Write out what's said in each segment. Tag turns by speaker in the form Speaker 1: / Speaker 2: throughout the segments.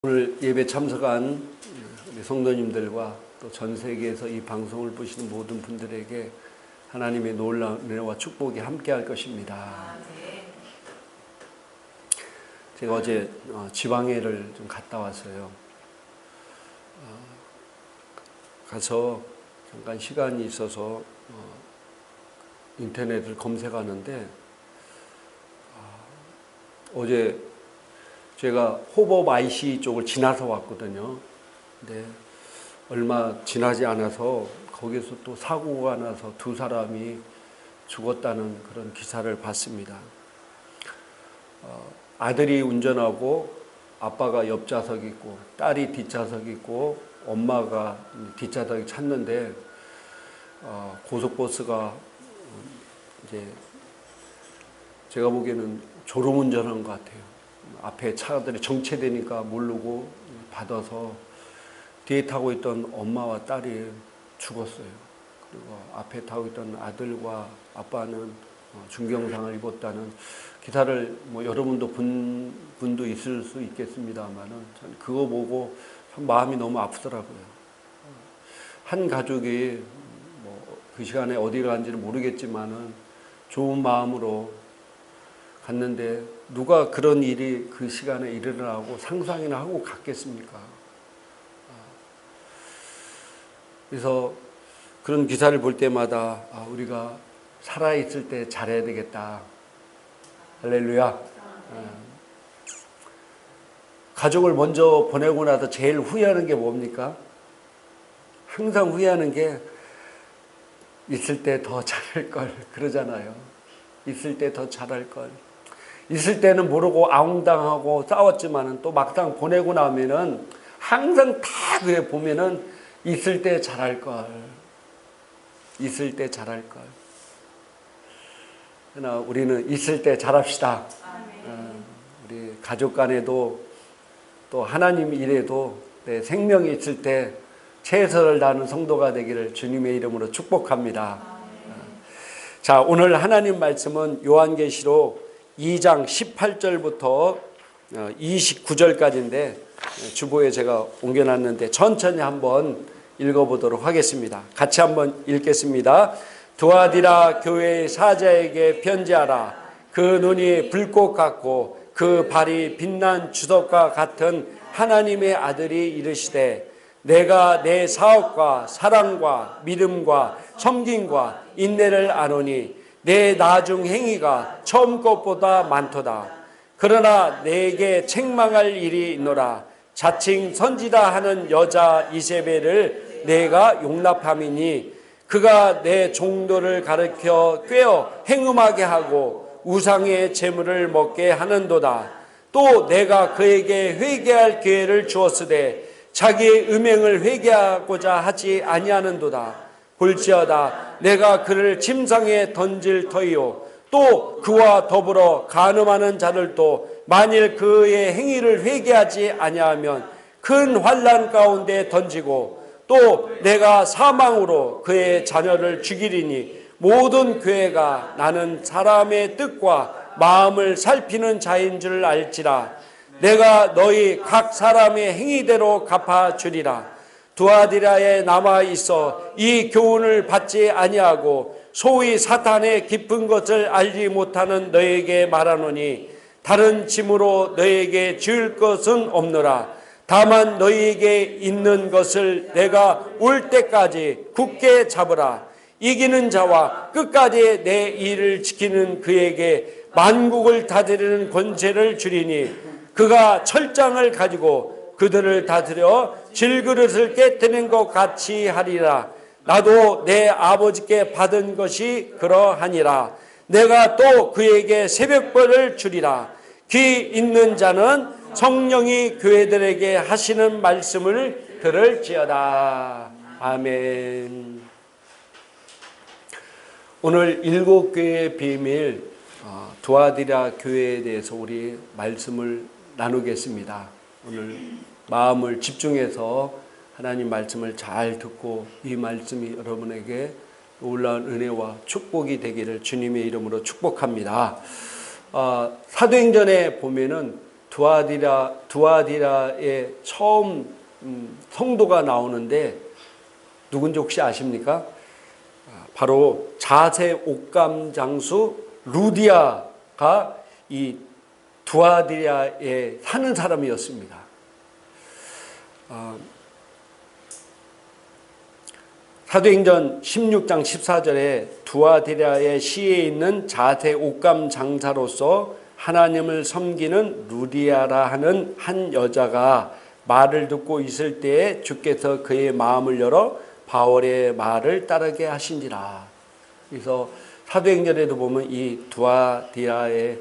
Speaker 1: 오늘 예배 참석한 우리 성도님들과 또 전 세계에서 이 방송을 보시는 모든 분들에게 하나님의 놀라운 은혜와 축복이 함께할 것입니다. 제가 어제 지방회를 좀 갔다 왔어요. 가서 잠깐 시간이 있어서 인터넷을 검색하는데 어제 제가 호법 IC 쪽을 지나서 왔거든요. 근데 얼마 지나지 않아서 거기서 또 사고가 나서 두 사람이 죽었다는 그런 기사를 봤습니다. 아들이 운전하고 아빠가 옆좌석에 있고 딸이 뒷좌석에 있고 엄마가 뒷좌석에 찼는데 고속버스가 이제 제가 보기에는 졸음운전한 것 같아요. 앞에 차들이 정체되니까 모르고 받아서 뒤에 타고 있던 엄마와 딸이 죽었어요. 그리고 앞에 타고 있던 아들과 아빠는 중경상을 입었다는 기사를 여러분도 본 분도 있을 수 있겠습니다만은 저는 그거 보고 참 마음이 너무 아프더라고요. 한 가족이 그 시간에 어디 간지는 모르겠지만은 좋은 마음으로 갔는데 누가 그런 일이 그 시간에 일어나고 상상이나 하고 갔겠습니까? 그래서 그런 기사를 볼 때마다 우리가 살아있을 때 잘해야 되겠다. 할렐루야. 가족을 먼저 보내고 나서 제일 후회하는 게 뭡니까? 항상 후회하는 게 있을 때 더 잘할 걸 그러잖아요. 있을 때 더 잘할 걸. 있을 때는 모르고 아웅당하고 싸웠지만은 또 막상 보내고 나면은 항상 다 그래 보면은 있을 때 잘할 걸. 있을 때 잘할 걸. 그러나 우리는 있을 때 잘합시다. 우리 가족 간에도 또 하나님 일에도 내 생명이 있을 때 최선을 다하는 성도가 되기를 주님의 이름으로 축복합니다. 자, 오늘 하나님 말씀은 요한계시록 2장 18절부터 29절까지인데 주보에 제가 옮겨놨는데 천천히 한번 읽어보도록 하겠습니다. 같이 한번 읽겠습니다. 두아디라 교회의 사자에게 편지하라. 그 눈이 불꽃 같고 그 발이 빛난 주석과 같은 하나님의 아들이 이르시되 내가 내 사업과 사랑과 믿음과 섬김과 인내를 아노니 내 나중 행위가 처음 것보다 많도다. 그러나 내게 책망할 일이 있노라. 자칭 선지다 하는 여자 이세벨을 내가 용납함이니 그가 내 종도를 가르쳐 꿰어 행음하게 하고 우상의 재물을 먹게 하는도다. 또 내가 그에게 회개할 기회를 주었으되 자기의 음행을 회개하고자 하지 아니하는도다. 볼지어다 내가 그를 침상에 던질 터이요 또 그와 더불어 간음하는 자들도 만일 그의 행위를 회개하지 아니하면 큰 환난 가운데 던지고 또 내가 사망으로 그의 자녀를 죽이리니 모든 교회가 나는 사람의 뜻과 마음을 살피는 자인 줄 알지라. 내가 너희 각 사람의 행위대로 갚아주리라. 두아디라에 남아 있어 이 교훈을 받지 아니하고 소위 사탄의 깊은 것을 알지 못하는 너에게 말하노니 다른 짐으로 너에게 지을 것은 없노라. 다만 너희에게 있는 것을 내가 올 때까지 굳게 잡으라. 이기는 자와 끝까지 내 일을 지키는 그에게 만국을 다스리는 권세를 주리니 그가 철장을 가지고 그들을 다스려 질그릇을 깨뜨리는 것 같이 하리라. 나도 내 아버지께 받은 것이 그러하니라. 내가 또 그에게 새벽벌을 주리라. 귀 있는 자는 성령이 교회들에게 하시는 말씀을 들을지어다. 아멘. 오늘 7교회의 비밀 두아디라 교회에 대해서 우리 말씀을 나누겠습니다. 오늘 마음을 집중해서 하나님 말씀을 잘 듣고 이 말씀이 여러분에게 놀라운 은혜와 축복이 되기를 주님의 이름으로 축복합니다. 사도행전에 보면은 두아디라의 처음 성도가 나오는데 누군지 혹시 아십니까? 바로 자세 옥감 장수 루디아가 이 두아디라에 사는 사람이었습니다. 사도행전 16장 14절에 두아디라의 시에 있는 자세 옥감 장사로서 하나님을 섬기는 루디아라 하는 한 여자가 말을 듣고 있을 때에 주께서 그의 마음을 열어 바울의 말을 따르게 하신지라. 그래서 사도행전에도 보면 이 두아디라의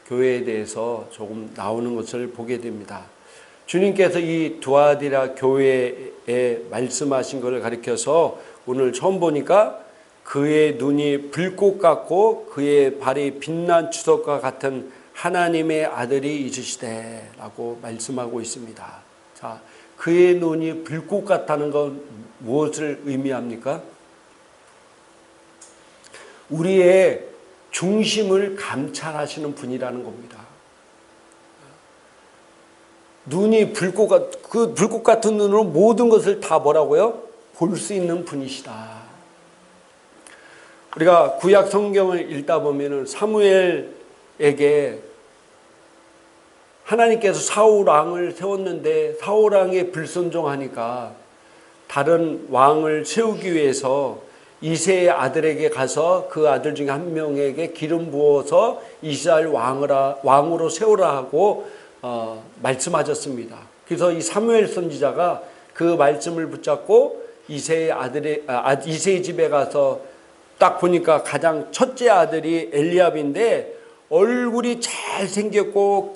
Speaker 1: 교회에 대해서 조금 나오는 것을 보게 됩니다. 주님께서 이 두아디라 교회에 말씀하신 것을 가리켜서 오늘 처음 보니까 그의 눈이 불꽃 같고 그의 발이 빛난 주석과 같은 하나님의 아들이 있으시되 라고 말씀하고 있습니다. 자, 그의 눈이 불꽃 같다는 건 무엇을 의미합니까? 우리의 중심을 감찰하시는 분이라는 겁니다. 눈이 그 불꽃 같은 눈으로 모든 것을 다 뭐라고요? 볼 수 있는 분이시다. 우리가 구약 성경을 읽다 보면은 사무엘에게 하나님께서 사울 왕을 세웠는데 사울 왕에 불순종하니까 다른 왕을 세우기 위해서 이새의 아들에게 가서 그 아들 중에 한 명에게 기름 부어서 이스라엘 왕으로 세우라 하고 말씀하셨습니다. 그래서 이 사무엘 선지자가 그 말씀을 붙잡고 이새의 집에 가서 딱 보니까 가장 첫째 아들이 엘리압인데 얼굴이 잘생겼고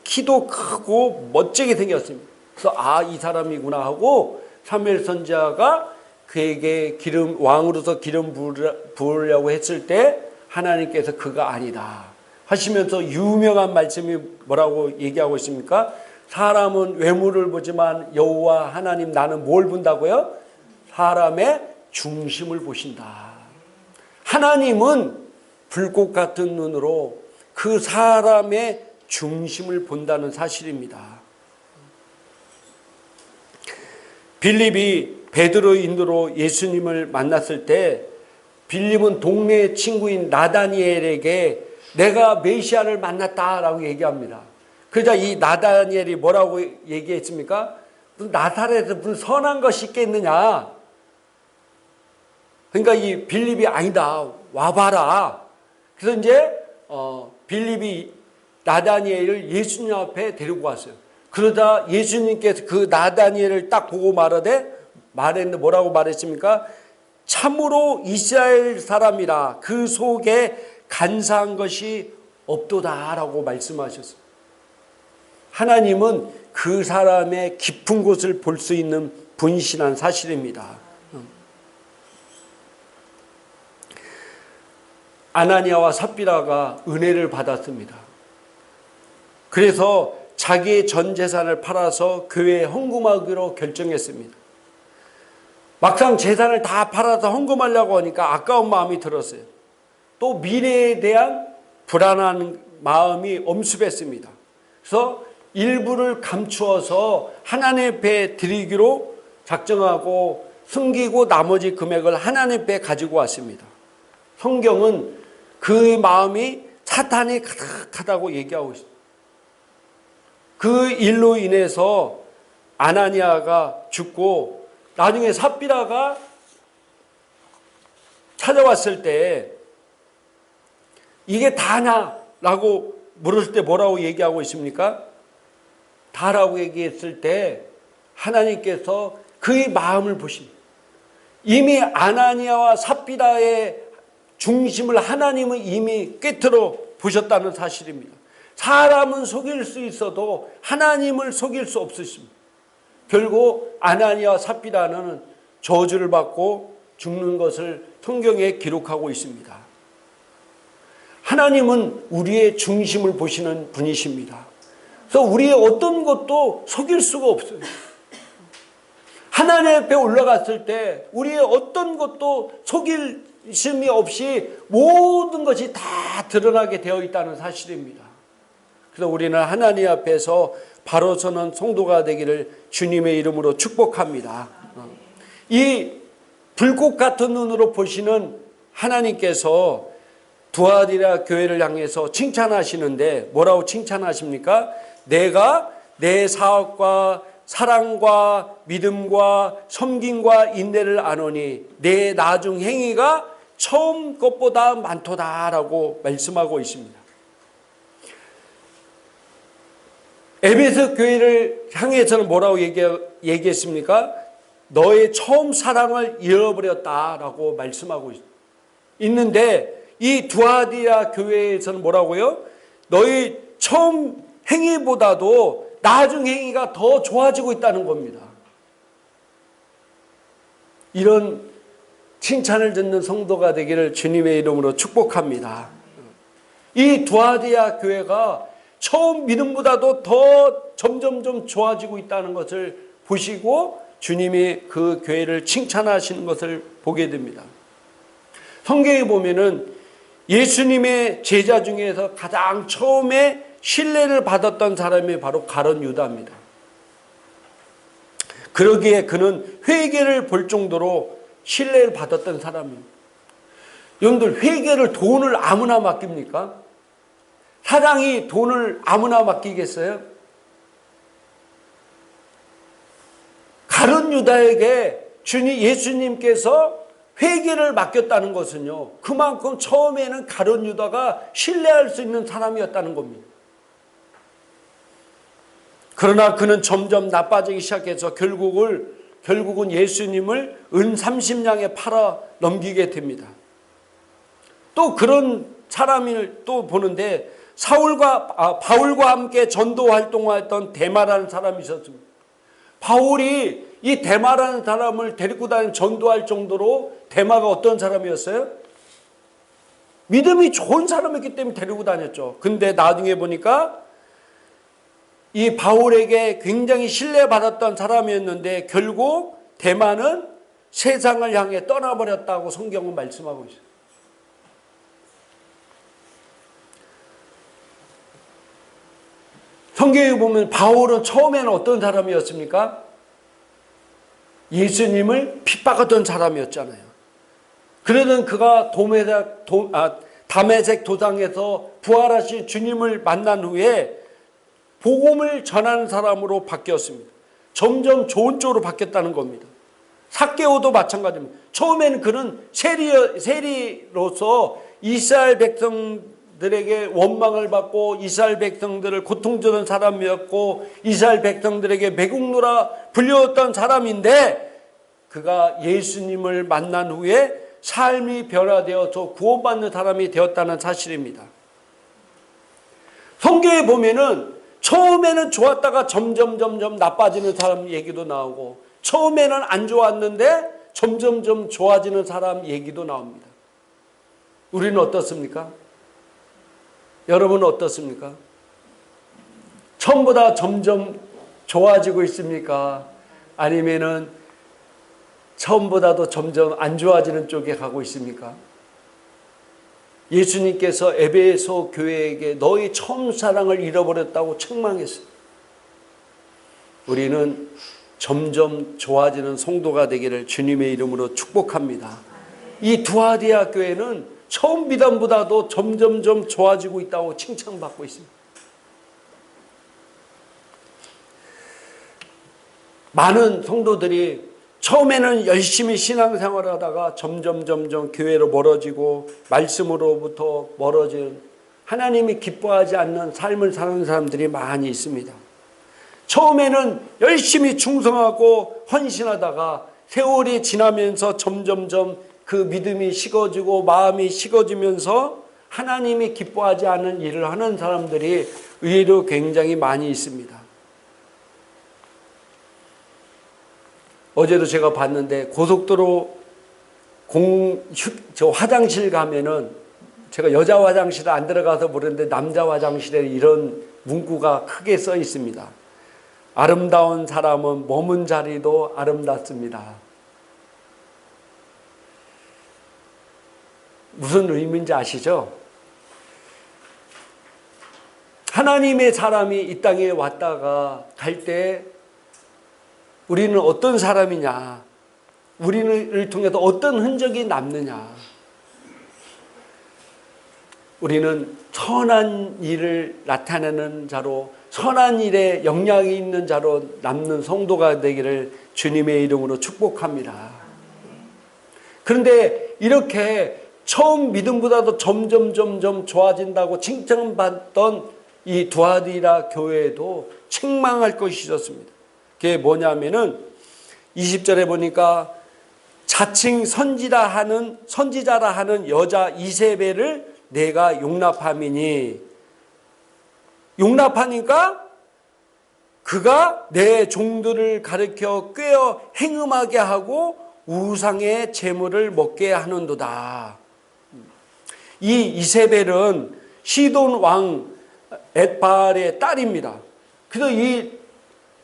Speaker 1: 키도 크고 멋지게 생겼습니다. 그래서 이 사람이구나 하고 사무엘 선지자가 그에게 왕으로서 기름 부으려고 했을 때 하나님께서 그가 아니다 하시면서 유명한 말씀이 뭐라고 얘기하고 있습니까? 사람은 외모를 보지만 여호와 하나님 나는 뭘 본다고요? 사람의 중심을 보신다. 하나님은 불꽃 같은 눈으로 그 사람의 중심을 본다는 사실입니다. 빌립이 베드로 인도로 예수님을 만났을 때 빌립은 동네 친구인 나다니엘에게 내가 메시아를 만났다라고 얘기합니다. 그러자 이 나다니엘이 뭐라고 얘기했습니까? 무슨 나사렛에서 무슨 선한 것이 있겠느냐. 그러니까 이 빌립이 아니다. 와봐라. 그래서 이제 빌립이 나다니엘을 예수님 앞에 데리고 왔어요. 그러다 예수님께서 그 나다니엘을 딱 보고 말했는데 뭐라고 말했습니까? 참으로 이스라엘 사람이라 그 속에 간사한 것이 없도다라고 말씀하셨어요. 하나님은 그 사람의 깊은 곳을 볼 수 있는 분이시라는 사실입니다. 아나니아와 삽비라가 은혜를 받았습니다. 그래서 자기의 전 재산을 팔아서 교회에 헌금하기로 결정했습니다. 막상 재산을 다 팔아서 헌금하려고 하니까 아까운 마음이 들었어요. 또 미래에 대한 불안한 마음이 엄습했습니다. 그래서 일부를 감추어서 하나님 앞에 드리기로 작정하고 숨기고 나머지 금액을 하나님 앞에 가지고 왔습니다. 성경은 그 마음이 사탄이 가득하다고 얘기하고 있습니다. 그 일로 인해서 아나니아가 죽고 나중에 삽비라가 찾아왔을 때 이게 다냐라고 물었을 때 뭐라고 얘기하고 있습니까? 다라고 얘기했을 때 하나님께서 그의 마음을 보십니다. 이미 아나니아와 삽비라의 중심을 하나님은 이미 꿰뚫어 보셨다는 사실입니다. 사람은 속일 수 있어도 하나님을 속일 수 없으십니다. 결국 아나니아와 삽비라는 저주를 받고 죽는 것을 성경에 기록하고 있습니다. 하나님은 우리의 중심을 보시는 분이십니다. 그래서 우리의 어떤 것도 속일 수가 없어요. 하나님 앞에 올라갔을 때 우리의 어떤 것도 속일심이 없이 모든 것이 다 드러나게 되어 있다는 사실입니다. 그래서 우리는 하나님 앞에서 바로 서는 성도가 되기를 주님의 이름으로 축복합니다. 이 불꽃 같은 눈으로 보시는 하나님께서 두아디라 교회를 향해서 칭찬하시는데 뭐라고 칭찬하십니까? 내가 내 사업과 사랑과 믿음과 섬김과 인내를 아노니 내 나중 행위가 처음 것보다 많도다라고 말씀하고 있습니다. 에베소 교회를 향해서는 뭐라고 얘기했습니까? 너의 처음 사랑을 잃어버렸다라고 말씀하고 있는데 이 두아디라 교회에서는 뭐라고요? 너의 처음 행위보다도 나중 행위가 더 좋아지고 있다는 겁니다. 이런 칭찬을 듣는 성도가 되기를 주님의 이름으로 축복합니다. 이 두아디라 교회가 처음 믿음보다도 더 점점점 좋아지고 있다는 것을 보시고 주님이 그 교회를 칭찬하시는 것을 보게 됩니다. 성경에 보면은 예수님의 제자 중에서 가장 처음에 신뢰를 받았던 사람이 바로 가룟 유다입니다. 그러기에 그는 회개를 볼 정도로 신뢰를 받았던 사람입니다. 여러분들 회개를 돈을 아무나 맡깁니까? 사장이 돈을 아무나 맡기겠어요? 가룟 유다에게 예수님께서 회개를 맡겼다는 것은요, 그만큼 처음에는 가룟 유다가 신뢰할 수 있는 사람이었다는 겁니다. 그러나 그는 점점 나빠지기 시작해서 결국은 예수님을 은 30냥에 팔아 넘기게 됩니다. 또 그런 사람을 또 보는데 바울과 함께 전도 활동했던 데마라는 사람이 있었습니다. 바울이 이 데마라는 사람을 데리고 다니는 전도할 정도로 데마가 어떤 사람이었어요? 믿음이 좋은 사람이었기 때문에 데리고 다녔죠. 근데 나중에 보니까 이 바울에게 굉장히 신뢰받았던 사람이었는데 결국 데마는 세상을 향해 떠나버렸다고 성경은 말씀하고 있어요. 성경에 보면 바울은 처음에는 어떤 사람이었습니까? 예수님을 핍박하던 사람이었잖아요. 그러던 그가 다메섹 도상에서 부활하신 주님을 만난 후에 복음을 전하는 사람으로 바뀌었습니다. 점점 좋은 쪽으로 바뀌었다는 겁니다. 삭개오도 마찬가지입니다. 처음에는 그는 세리로서 이스라엘 백성들에게 원망을 받고 이스라엘 백성들을 고통 주는 사람이었고 이스라엘 백성들에게 매국노라 불렸던 사람인데 그가 예수님을 만난 후에 삶이 변화되어서 구원받는 사람이 되었다는 사실입니다. 성경에 보면은 처음에는 좋았다가 점점 나빠지는 사람 얘기도 나오고 처음에는 안 좋았는데 점점 좋아지는 사람 얘기도 나옵니다. 우리는 어떻습니까? 여러분은 어떻습니까? 처음보다 점점 좋아지고 있습니까? 아니면은 처음보다도 점점 안 좋아지는 쪽에 가고 있습니까? 예수님께서 에베소 교회에게 너희 처음 사랑을 잃어버렸다고 책망했어요. 우리는 점점 좋아지는 성도가 되기를 주님의 이름으로 축복합니다. 이 두아디아 교회는 처음 믿음보다도 점점 좋아지고 있다고 칭찬받고 있습니다. 많은 성도들이 처음에는 열심히 신앙생활을 하다가 점점 교회로 멀어지고 말씀으로부터 멀어지는 하나님이 기뻐하지 않는 삶을 사는 사람들이 많이 있습니다. 처음에는 열심히 충성하고 헌신하다가 세월이 지나면서 점점 그 믿음이 식어지고 마음이 식어지면서 하나님이 기뻐하지 않는 일을 하는 사람들이 의외로 굉장히 많이 있습니다. 어제도 제가 봤는데 고속도로 화장실 가면은 제가 여자 화장실에 안 들어가서 모르는데 남자 화장실에 이런 문구가 크게 써 있습니다. 아름다운 사람은 머문 자리도 아름답습니다. 무슨 의미인지 아시죠? 하나님의 사람이 이 땅에 왔다가 갈 때 우리는 어떤 사람이냐, 우리를 통해서 어떤 흔적이 남느냐. 우리는 선한 일을 나타내는 자로, 선한 일에 영향이 있는 자로 남는 성도가 되기를 주님의 이름으로 축복합니다. 그런데 이렇게 처음 믿음보다도 점점 좋아진다고 칭찬받던 이 두아디라 교회에도 책망할 것이 있었습니다. 그게 뭐냐면은 20절에 보니까 자칭 선지자라 하는 여자 이세벨을 내가 용납함이니, 용납하니까 그가 내 종들을 가르쳐 꾀어 행음하게 하고 우상의 재물을 먹게 하는도다. 이 이세벨은 시돈 왕 엣바알의 딸입니다. 그래서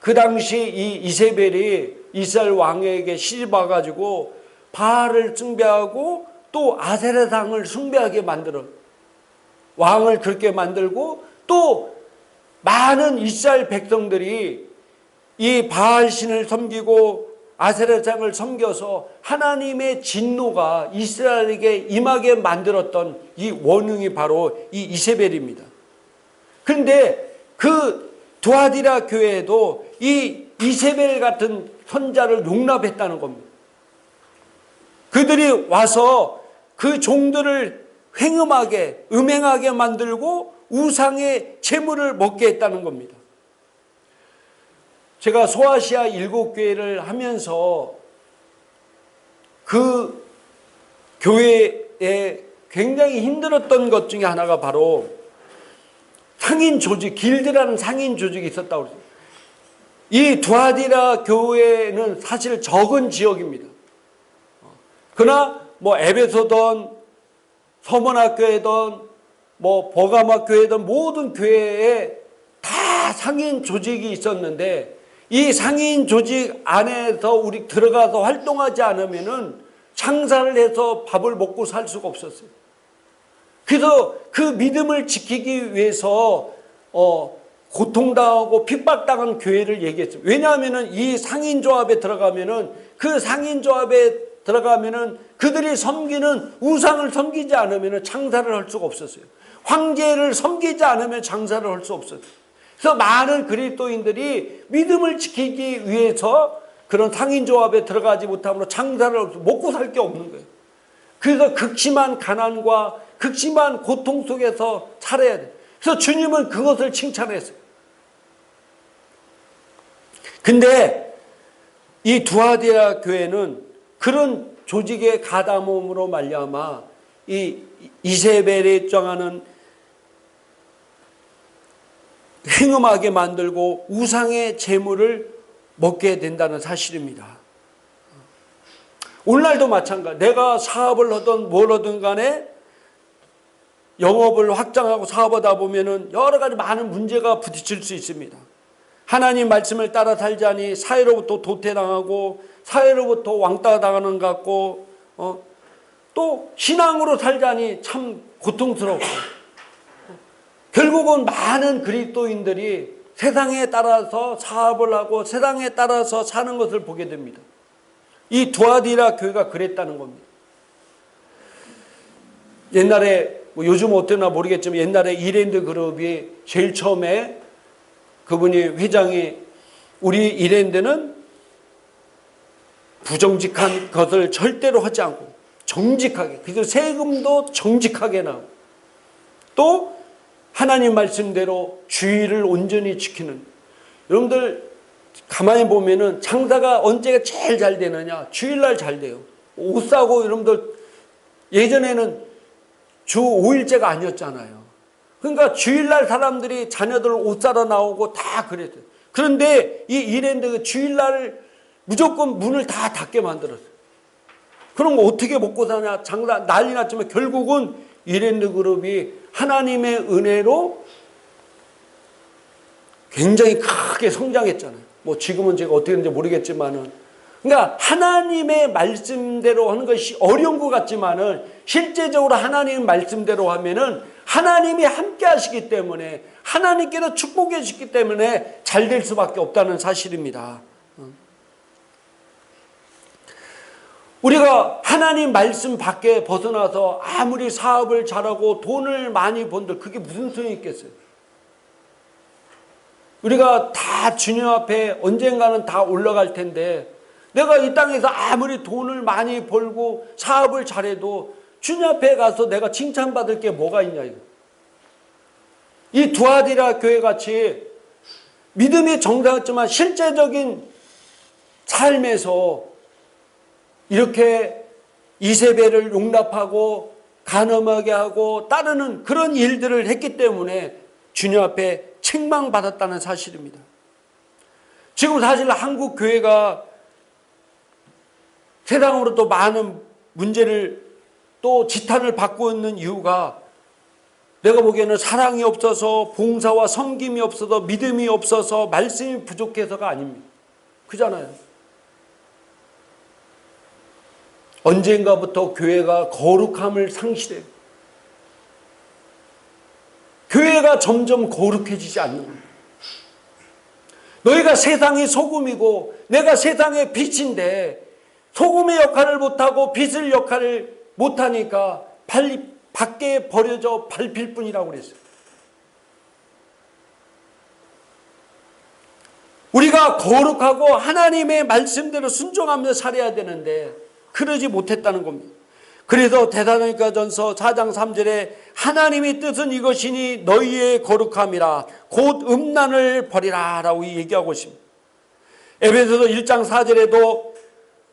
Speaker 1: 그 당시 이 이세벨이 이스라엘 왕에게 시집 와가지고 바알을 숭배하고 또 아세라상을 숭배하게 만들어 왕을 그렇게 만들고, 또 많은 이스라엘 백성들이 이 바알 신을 섬기고 아세라상을 섬겨서 하나님의 진노가 이스라엘에게 임하게 만들었던 이 원흉이 바로 이 이세벨입니다. 그런데 그 두아디라 교회에도 이 이세벨 같은 선자를 용납했다는 겁니다. 그들이 와서 그 종들을 음행하게 만들고 우상의 재물을 먹게 했다는 겁니다. 제가 소아시아 7교회를 하면서 그 교회에 굉장히 힘들었던 것 중에 하나가 바로 상인 조직, 길드라는 상인 조직이 있었다고 그랬어요. 이 두아디라 교회는 사실 적은 지역입니다. 그러나 에베소든 서문학교회든 버가마교회든 모든 교회에 다 상인 조직이 있었는데, 이 상인 조직 안에서 우리 들어가서 활동하지 않으면은 장사를 해서 밥을 먹고 살 수가 없었어요. 그래서 그 믿음을 지키기 위해서 고통당하고 핍박당한 교회를 얘기했어요. 왜냐하면은 이 상인조합에 들어가면은, 그 상인조합에 들어가면은 그들이 섬기는 우상을 섬기지 않으면은 장사를 할 수가 없었어요. 황제를 섬기지 않으면 장사를 할 수 없었어요. 그래서 많은 그리스도인들이 믿음을 지키기 위해서 그런 상인조합에 들어가지 못함으로 장사를 먹고 살 게 없는 거예요. 그래서 극심한 가난과 극심한 고통 속에서 살아야 돼요. 그래서 주님은 그것을 칭찬했어요. 근데 이 두아디라 교회는 그런 조직의 가담음으로 말미암아 이 이세벨에 정하는 행음하게 만들고 우상의 재물을 먹게 된다는 사실입니다. 오늘날도 마찬가지. 내가 사업을 하든 뭘 하든 간에 영업을 확장하고 사업하다 보면은 여러 가지 많은 문제가 부딪힐 수 있습니다. 하나님 말씀을 따라 살자니 사회로부터 도태당하고 사회로부터 왕따 당하는 것 같고, 또 신앙으로 살자니 참 고통스럽고, 결국은 많은 그리스도인들이 세상에 따라서 사업을 하고 세상에 따라서 사는 것을 보게 됩니다. 이 두아디라 교회가 그랬다는 겁니다. 옛날에 요즘 어떠나 모르겠지만 옛날에 이랜드 그룹이 제일 처음에 그분이 회장이, 우리 이랜드는 부정직한 것을 절대로 하지 않고 정직하게, 그래서 세금도 정직하게 나오고 또 하나님 말씀대로 주의를 온전히 지키는. 여러분들 가만히 보면은 장사가 언제가 제일 잘 되느냐? 주일날 잘 돼요. 옷 사고 여러분들 예전에는 주 5일제가 아니었잖아요. 그러니까 주일날 사람들이 자녀들 옷 사러 나오고 다 그랬어요. 그런데 이 이랜드가 주일날 무조건 문을 다 닫게 만들었어요. 그럼 어떻게 먹고 사냐? 장사 난리 났지만 결국은 이랜드 그룹이 하나님의 은혜로 굉장히 크게 성장했잖아요. 지금은 제가 어떻게 되는지 모르겠지만은, 그러니까 하나님의 말씀대로 하는 것이 어려운 것 같지만은 실제적으로 하나님 말씀대로 하면은 하나님이 함께 하시기 때문에, 하나님께서 축복해 주시기 때문에 잘 될 수밖에 없다는 사실입니다. 우리가 하나님 말씀 밖에 벗어나서 아무리 사업을 잘하고 돈을 많이 번들 그게 무슨 소용이 있겠어요? 우리가 다 주님 앞에 언젠가는 다 올라갈 텐데, 내가 이 땅에서 아무리 돈을 많이 벌고 사업을 잘해도 주님 앞에 가서 내가 칭찬받을 게 뭐가 있냐 이거. 이 두아디라 교회 같이 믿음이 정당했지만 실제적인 삶에서 이렇게 이세벨을 용납하고 간음하게 하고 따르는 그런 일들을 했기 때문에 주님 앞에 책망받았다는 사실입니다. 지금 사실 한국 교회가 세상으로 또 많은 문제를 또 지탄을 받고 있는 이유가, 내가 보기에는 사랑이 없어서, 봉사와 섬김이 없어서, 믿음이 없어서, 말씀이 부족해서가 아닙니다. 그잖아요. 언젠가부터 교회가 거룩함을 상실해요. 교회가 점점 거룩해지지 않는 겁니다. 너희가 세상의 소금이고 내가 세상의 빛인데 소금의 역할을 못하고 빛의 역할을 못하니까 밖에 버려져 밟힐 뿐이라고 그랬어요. 우리가 거룩하고 하나님의 말씀대로 순종하며 살아야 되는데 그러지 못했다는 겁니다. 그래서 데살로니가전서 4장 3절에 하나님의 뜻은 이것이니 너희의 거룩함이라 곧 음란을 버리라 라고 얘기하고 있습니다. 에베소서 1장 4절에도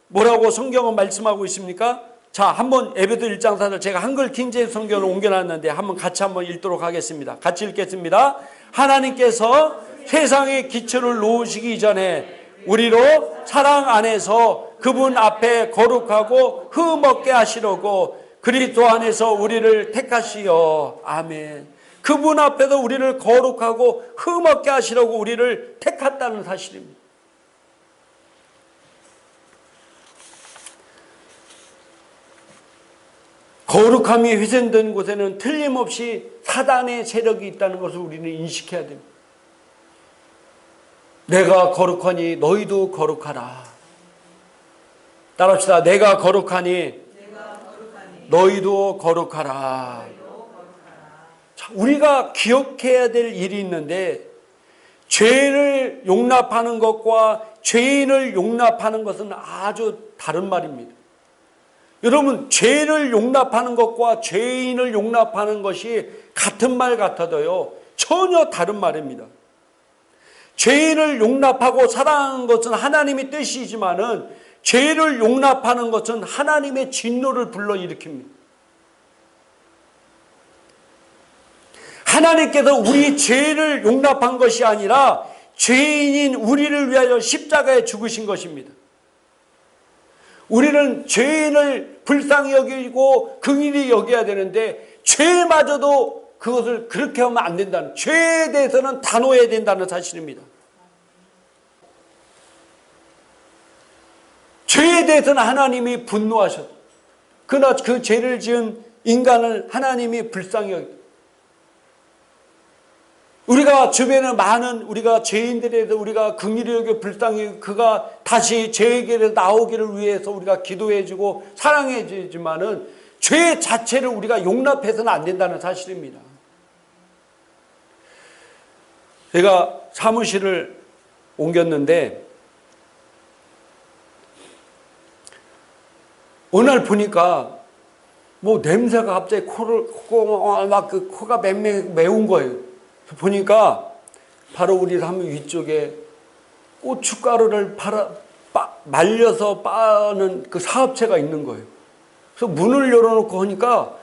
Speaker 1: 뭐라고 성경은 말씀하고 있습니까? 자, 한번 에베소 1장 4절, 제가 한글 킹제임 성경을 옮겨놨는데 한번 같이 한번 읽도록 하겠습니다. 같이 읽겠습니다. 하나님께서 세상의 기초를 놓으시기 전에 우리로 사랑 안에서 그분 앞에 거룩하고 흠없게 하시려고 그리스도 안에서 우리를 택하시어. 아멘. 그분 앞에서 우리를 거룩하고 흠없게 하시려고 우리를 택했다는 사실입니다. 거룩함이 훼손된 곳에는 틀림없이 사단의 세력이 있다는 것을 우리는 인식해야 됩니다. 내가 거룩하니 너희도 거룩하라. 따라합시다. 내가 거룩하니 너희도 거룩하라. 자, 우리가 기억해야 될 일이 있는데, 죄를 용납하는 것과 죄인을 용납하는 것은 아주 다른 말입니다. 여러분, 죄를 용납하는 것과 죄인을 용납하는 것이 같은 말 같아도요, 전혀 다른 말입니다. 죄인을 용납하고 사랑하는 것은 하나님의 뜻이지만은 죄를 용납하는 것은 하나님의 진노를 불러일으킵니다. 하나님께서 우리 죄를 용납한 것이 아니라 죄인인 우리를 위하여 십자가에 죽으신 것입니다. 우리는 죄인을 불쌍히 여기고 긍휼히 여겨야 되는데 죄마저도 그것을 그렇게 하면 안 된다는, 죄에 대해서는 단호해야 된다는 사실입니다. 죄에 대해서는 하나님이 분노하셨다. 그러나 그 죄를 지은 인간을 하나님이 불쌍히 여겼다. 우리가 주변에 많은 우리가 죄인들에 대해서 우리가 긍휼히 여겨 불쌍히, 그가 다시 죄에게로 나오기를 위해서 우리가 기도해주고 사랑해주지만은 죄 자체를 우리가 용납해서는 안 된다는 사실입니다. 제가 사무실을 옮겼는데 어느 날 보니까 뭐 냄새가 갑자기 코가 매운 거예요. 보니까 바로 우리 사무 위쪽에 고춧가루를 말려서 빠는 그 사업체가 있는 거예요. 그래서 문을 열어놓고 하니까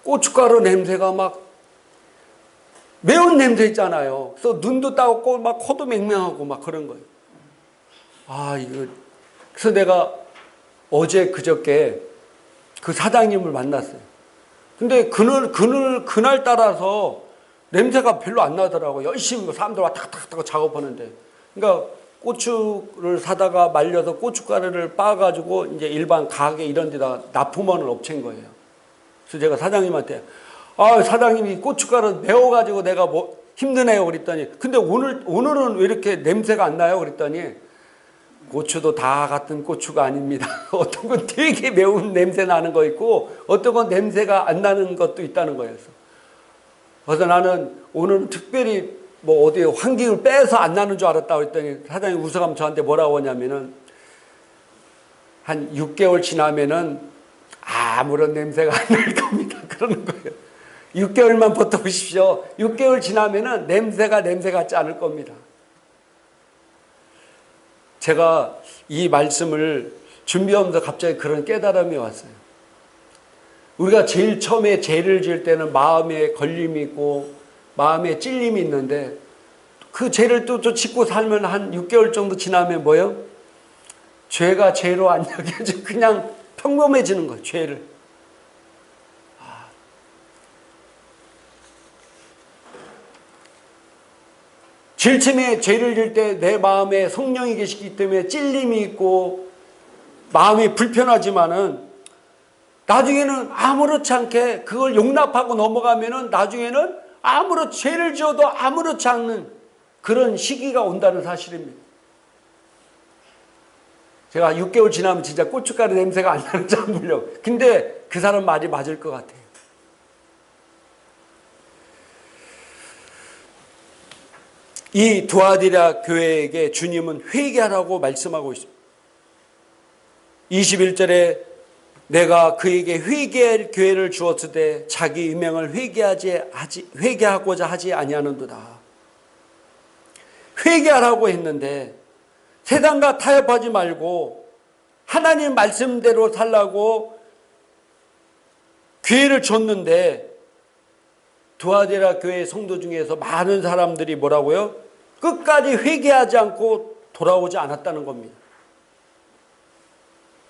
Speaker 1: 고춧가루 냄새가 막 매운 냄새 있잖아요. 그래서 눈도 따갑고 막 코도 맹맹하고 막 그런 거예요. 아, 이거. 그래서 내가 어제 그저께 그 사장님을 만났어요. 근데 그날 따라서 냄새가 별로 안 나더라고요. 열심히 사람들 와 탁탁탁 작업하는데. 그러니까 고추를 사다가 말려서 고춧가루를 빻아가지고 이제 일반 가게 이런 데다 납품하는 업체인 거예요. 그래서 제가 사장님한테, 아, 사장님이 고춧가루 매워가지고 내가 뭐 힘드네요. 그랬더니 근데 오늘은 왜 이렇게 냄새가 안 나요? 그랬더니 고추도 다 같은 고추가 아닙니다. 어떤 건 되게 매운 냄새 나는 거 있고 어떤 건 냄새가 안 나는 것도 있다는 거예요. 그래서 나는 오늘은 특별히 뭐 어디 환기를 빼서 안 나는 줄 알았다 그랬더니 사장님 웃어가면 저한테 뭐라고 하냐면은 한 6개월 지나면은 아무런 냄새가 안 날 겁니다. 그러는 거예요. 6개월만 버텨보십시오. 6개월 지나면은 냄새 같지 않을 겁니다. 제가 이 말씀을 준비하면서 갑자기 그런 깨달음이 왔어요. 우리가 제일 처음에 죄를 지을 때는 마음에 걸림이 있고 마음에 찔림이 있는데 그 죄를 또 짓고 살면 한 6개월 정도 지나면 뭐예요? 죄가 죄로 안 여겨져 그냥 평범해지는 거예요. 죄를. 제일 처음에 죄를 지을 때 내 마음에 성령이 계시기 때문에 찔림이 있고 마음이 불편하지만은 나중에는 아무렇지 않게 그걸 용납하고 넘어가면은 나중에는 죄를 지어도 아무렇지 않는 그런 시기가 온다는 사실입니다. 제가 6개월 지나면 진짜 고춧가루 냄새가 안 나는 줄 몰라요. 근데 그 사람 말이 맞을 것 같아요. 이 두아디라 교회에게 주님은 회개하라고 말씀하고 있습니다. 21절에 내가 그에게 회개할 기회를 주었을 때 자기 유명을 회개하고자 하지 아니하는도다. 회개하라고 했는데 세상과 타협하지 말고 하나님 말씀대로 살라고 기회를 줬는데 두아디라 교회 성도 중에서 많은 사람들이 뭐라고요? 끝까지 회개하지 않고 돌아오지 않았다는 겁니다.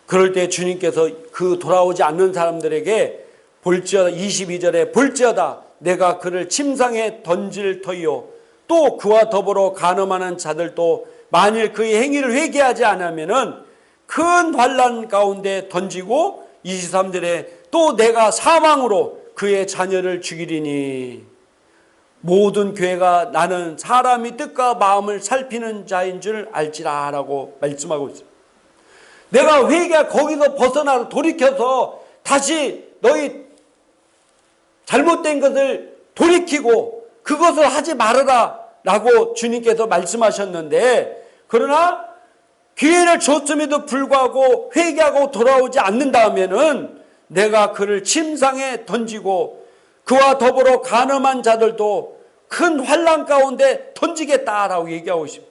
Speaker 1: 그럴 때 주님께서 그 돌아오지 않는 사람들에게 볼지어다 22절에 볼지어다 내가 그를 침상에 던질 터이요 또 그와 더불어 간음하는 자들도 만일 그의 행위를 회개하지 않으면은 큰 환난 가운데 던지고 23절에 또 내가 사망으로 그의 자녀를 죽이리니 모든 교회가 나는 사람이 뜻과 마음을 살피는 자인 줄 알지라 라고 말씀하고 있습니다. 내가 거기서 벗어나 돌이켜서 다시 너희 잘못된 것을 돌이키고 그것을 하지 말아라 라고 주님께서 말씀하셨는데 그러나 기회를 줬음에도 불구하고 회개하고 돌아오지 않는다면은 내가 그를 침상에 던지고 그와 더불어 간음한 자들도 큰 환난 가운데 던지겠다라고 얘기하고 있습니다.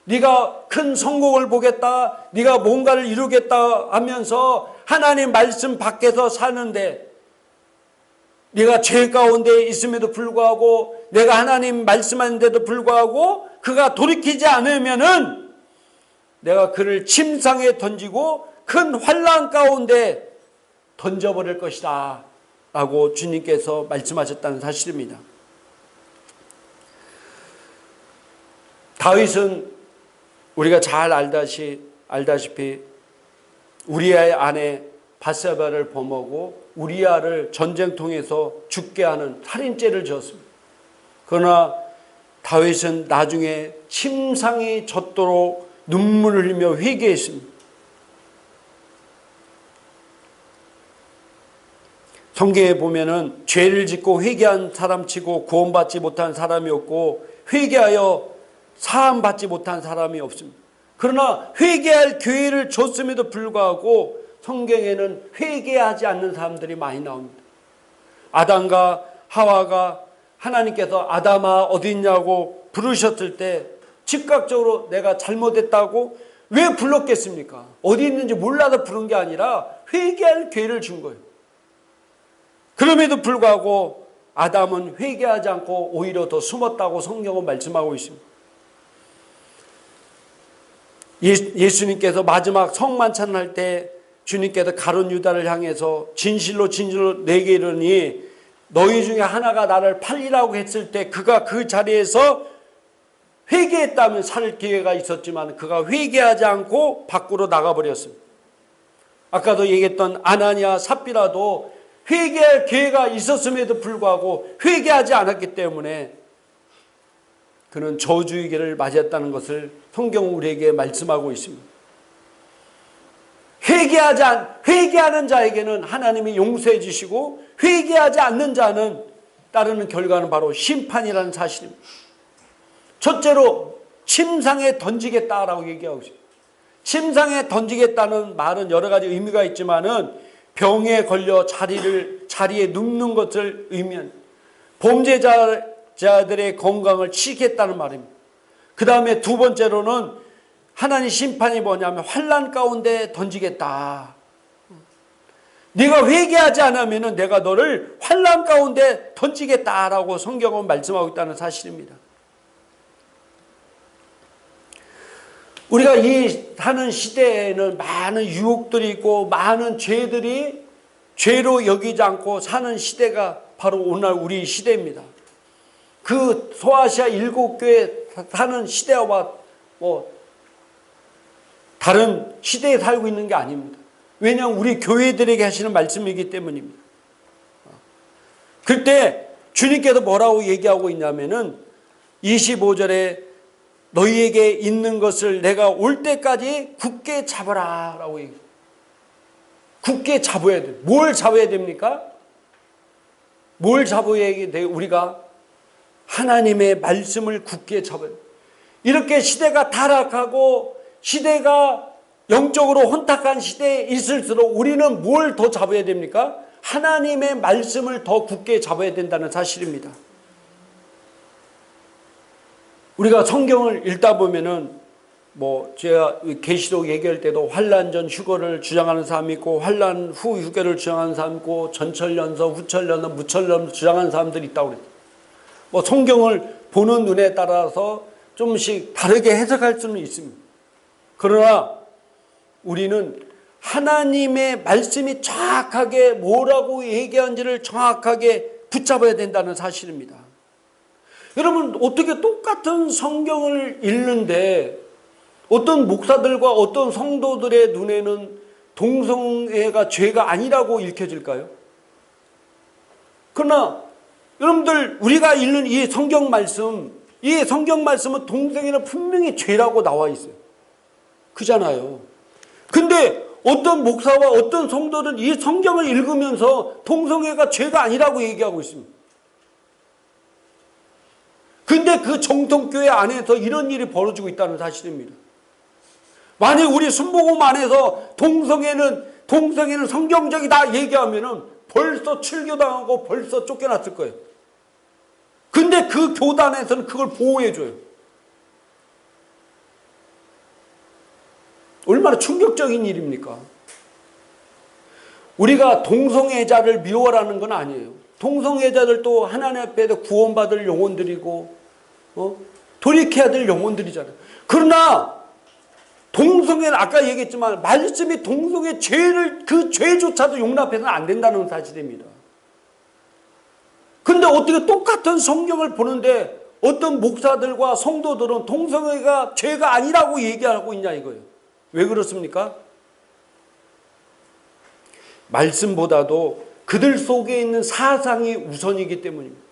Speaker 1: 네가 큰 성공을 보겠다, 네가 뭔가를 이루겠다 하면서 하나님 말씀 밖에서 사는데 네가 죄 가운데 있음에도 불구하고 내가 하나님 말씀하는데도 불구하고 그가 돌이키지 않으면은 내가 그를 침상에 던지고 큰 환난 가운데 던져버릴 것이다 라고 주님께서 말씀하셨다는 사실입니다. 다윗은 우리가 잘 알다시피 우리아의 아내 바세바를 범하고 우리아를 전쟁통에서 죽게 하는 살인죄를 지었습니다. 그러나 다윗은 나중에 침상이 젖도록 눈물을 흘리며 회개했습니다. 성경에 보면은 죄를 짓고 회개한 사람치고 구원받지 못한 사람이 없고 회개하여 사함받지 못한 사람이 없습니다. 그러나 회개할 기회를 줬음에도 불구하고 성경에는 회개하지 않는 사람들이 많이 나옵니다. 아담과 하와가 하나님께서 아담아 어디 있냐고 부르셨을 때 즉각적으로 내가 잘못했다고 왜 불렀겠습니까? 어디 있는지 몰라서 부른 게 아니라 회개할 기회를 준 거예요. 그럼에도 불구하고 아담은 회개하지 않고 오히려 더 숨었다고 성경은 말씀하고 있습니다. 예수님께서 마지막 성만찬할 때 주님께서 가룟 유다를 향해서 진실로 내게 이르니 너희 중에 하나가 나를 팔리라고 했을 때 그가 그 자리에서 회개했다면 살 기회가 있었지만 그가 회개하지 않고 밖으로 나가버렸습니다. 아까도 얘기했던 아나니아 삽비라도 회개할 기회가 있었음에도 불구하고 회개하지 않았기 때문에 그는 저주의 길을 맞았다는 것을 성경은 우리에게 말씀하고 있습니다. 회개하는 자에게는 하나님이 용서해 주시고 회개하지 않는 자는 따르는 결과는 바로 심판이라는 사실입니다. 첫째로 침상에 던지겠다라고 얘기하고 있습니다. 침상에 던지겠다는 말은 여러 가지 의미가 있지만은 병에 걸려 자리에 눕는 것을 의미한 범죄자들의 건강을 치겠다는 말입니다. 그 다음에 두 번째로는 하나님 심판이 뭐냐면 환난 가운데 던지겠다. 네가 회개하지 않으면 내가 너를 환난 가운데 던지겠다라고 성경은 말씀하고 있다는 사실입니다. 우리가 이 사는 시대에는 많은 유혹들이 있고 많은 죄들이 죄로 여기지 않고 사는 시대가 바로 오늘 우리 시대입니다. 그 소아시아 7교회 사는 시대와 다른 시대에 살고 있는 게 아닙니다. 왜냐하면 우리 교회들에게 하시는 말씀이기 때문입니다. 그때 주님께서 뭐라고 얘기하고 있냐면은 25절에 너희에게 있는 것을 내가 올 때까지 굳게 잡아라 라고 얘기해요. 굳게 잡아야 돼요. 뭘 잡아야 됩니까? 뭘 잡아야 돼요? 우리가 하나님의 말씀을 굳게 잡아야 돼요. 이렇게 시대가 타락하고 시대가 영적으로 혼탁한 시대에 있을수록 우리는 뭘 더 잡아야 됩니까? 하나님의 말씀을 더 굳게 잡아야 된다는 사실입니다. 우리가 성경을 읽다 보면은 제가 계시록 얘기할 때도 환난 전 휴거를 주장하는 사람이 있고 환난 후 휴거를 주장하는 사람이 있고 전철연서, 후철연서, 무철연서 주장하는 사람들이 있다고 그랬어요. 성경을 보는 눈에 따라서 좀씩 다르게 해석할 수는 있습니다. 그러나 우리는 하나님의 말씀이 정확하게 뭐라고 얘기한지를 정확하게 붙잡아야 된다는 사실입니다. 여러분, 어떻게 똑같은 성경을 읽는데 어떤 목사들과 어떤 성도들의 눈에는 동성애가 죄가 아니라고 읽혀질까요? 그러나 여러분들, 우리가 읽는 이 성경 말씀은 동성애는 분명히 죄라고 나와 있어요. 그잖아요. 근데 어떤 목사와 어떤 성도는 이 성경을 읽으면서 동성애가 죄가 아니라고 얘기하고 있습니다. 근데 그 정통교회 안에서 이런 일이 벌어지고 있다는 사실입니다. 만약 우리 순복음 안에서 동성애는 성경적이다 얘기하면은 벌써 출교당하고 벌써 쫓겨났을 거예요. 근데 그 교단에서는 그걸 보호해줘요. 얼마나 충격적인 일입니까? 우리가 동성애자를 미워하라는 건 아니에요. 동성애자들도 하나님 앞에서 구원받을 영혼들이고 돌이켜야 될 영혼들이잖아요. 그러나 동성애는 아까 얘기했지만 말씀이 동성애 그 죄조차도 용납해서는 안 된다는 사실입니다. 근데 어떻게 똑같은 성경을 보는데 어떤 목사들과 성도들은 동성애가 죄가 아니라고 얘기하고 있냐 이거예요. 왜 그렇습니까? 말씀보다도 그들 속에 있는 사상이 우선이기 때문입니다.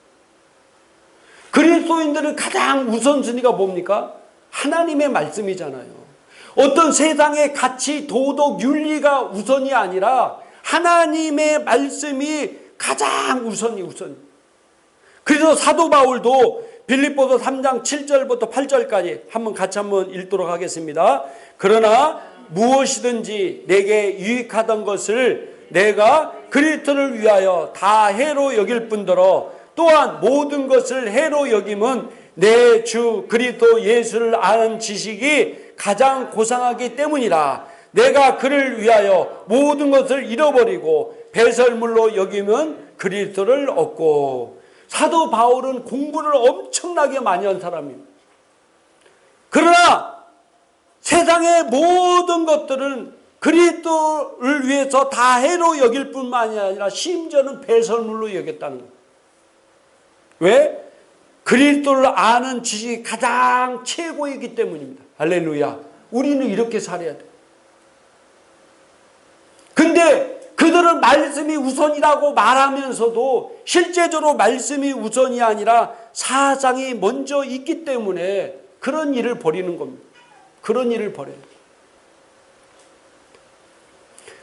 Speaker 1: 그리스도인들은 가장 우선순위가 뭡니까? 하나님의 말씀이잖아요. 어떤 세상의 가치, 도덕, 윤리가 우선이 아니라 하나님의 말씀이 가장 우선이. 그래서 사도 바울도 빌립보서 3장 7절부터 8절까지 같이 한번 읽도록 하겠습니다. 그러나 무엇이든지 내게 유익하던 것을 내가 그리스도를 위하여 다 해로 여길 뿐더러 또한 모든 것을 해로 여김은 내 주 그리스도 예수를 아는 지식이 가장 고상하기 때문이라. 내가 그를 위하여 모든 것을 잃어버리고 배설물로 여기면 그리스도를 얻고. 사도 바울은 공부를 엄청나게 많이 한 사람입니다. 그러나 세상의 모든 것들은 그리스도를 위해서 다 해로 여길 뿐만이 아니라 심지어는 배설물로 여겼다는 거예요. 왜? 그리스도를 아는 지식이 가장 최고이기 때문입니다. 할렐루야. 우리는 이렇게 살아야 돼요. 근데 그들은 말씀이 우선이라고 말하면서도 실제적으로 말씀이 우선이 아니라 사상이 먼저 있기 때문에 그런 일을 벌이는 겁니다. 그런 일을 벌여요.